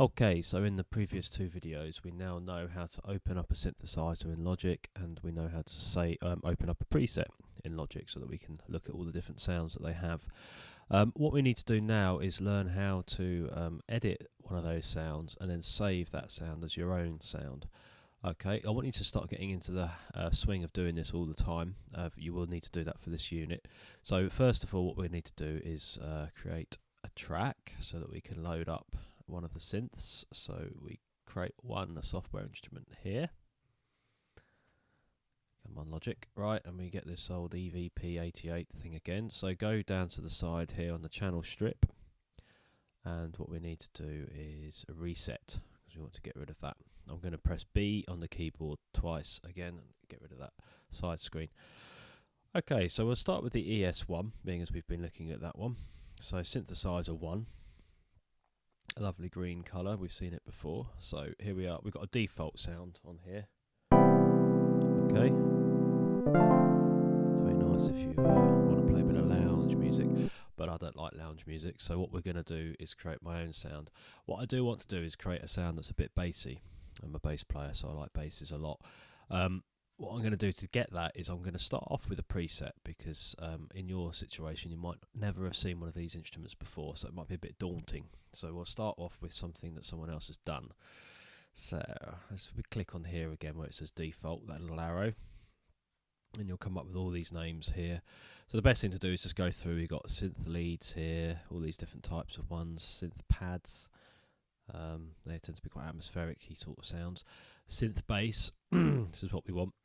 Okay, so in the previous two videos we now know how to open up a synthesizer in Logic, and we know how to say open up a preset in Logic so that we can look at all the different sounds that they have. What we need to do now is learn how to edit one of those sounds and then save that sound as your own sound. Okay, I want you to start getting into the swing of doing this all the time. You will need to do that for this unit. So first of all, what we need to do is create a track so that we can load up one of the synths. So we create a software instrument here. Come on, Logic. Right, and we get this old EVP88 thing again. So go down to the side here on the channel strip, and what we need to do is a reset, because we want to get rid of that. I'm going to press B on the keyboard twice again and get rid of that side screen. Okay, so we'll start with the ES1, being as we've been looking at that one. So synthesizer 1, a lovely green colour, we've seen it before. So here we are, we've got a default sound on here. Okay, it's very nice if you want to play a bit of lounge music, but I don't like lounge music, so what we're going to do is create my own sound. What I do want to do is create a sound that's a bit bassy. I'm a bass player, so I like basses a lot. What I'm going to do to get that is I'm going to start off with a preset, because in your situation you might never have seen one of these instruments before, so it might be a bit daunting. So we'll start off with something that someone else has done. So let's click on here again where it says default, that little arrow, and you'll come up with all these names here. So the best thing to do is just go through. You've got synth leads here, all these different types of ones, synth pads. They tend to be quite atmospheric sort of sounds. Synth bass, this is what we want.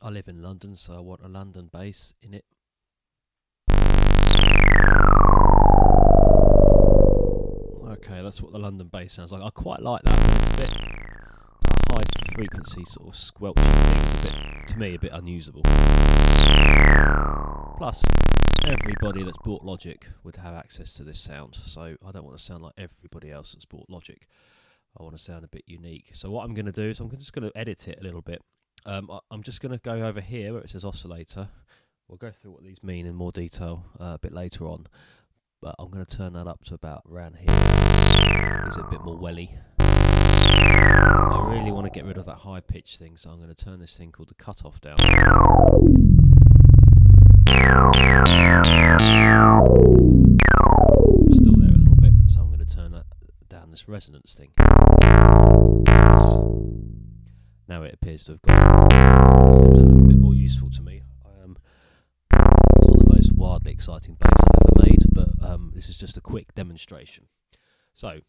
I live in London, so I want a London bass in it. Okay, that's what the London bass sounds like. I quite like that, but it's a bit high frequency sort of squelchy thing. It's a bit, to me, a bit unusable. Plus, everybody that's bought Logic would have access to this sound, so I don't want to sound like everybody else that's bought Logic. I want to sound a bit unique. So what I'm going to do is I'm just going to edit it a little bit. I'm just going to go over here where it says oscillator. We'll go through what these mean in more detail a bit later on, but I'm going to turn that up to about around here. Gives it a bit more welly. I really want to get rid of that high pitch thing, so I'm going to turn this thing called the cutoff down. Still there a little bit, so I'm going to turn that down, this resonance thing. Now it appears to have gone. It seems a little bit more useful to me. It's not the most wildly exciting bass I've ever made, but this is just a quick demonstration. So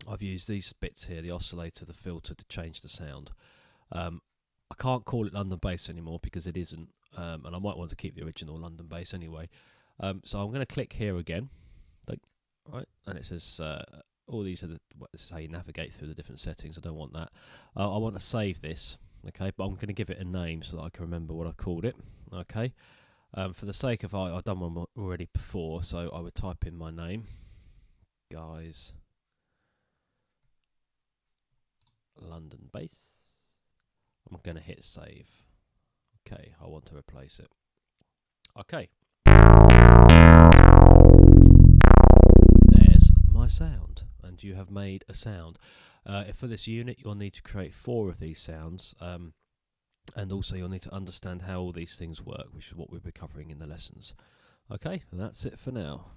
I've used these bits here, the oscillator, the filter, to change the sound. I can't call it London bass anymore because it isn't, and I might want to keep the original London bass anyway. So I'm going to click here again, right, and it says all these are this is how you navigate through the different settings. I don't want that. I want to save this, okay, but I'm going to give it a name so that I can remember what I called it, okay. For the sake of I've done one already before, so I would type in my name, guys, London bass. I'm going to hit save. Okay, I want to replace it. Okay. There's my sound, and you have made a sound. For this unit, you'll need to create 4 of these sounds, and also you'll need to understand how all these things work, which is what we'll be covering in the lessons. Okay, that's it for now.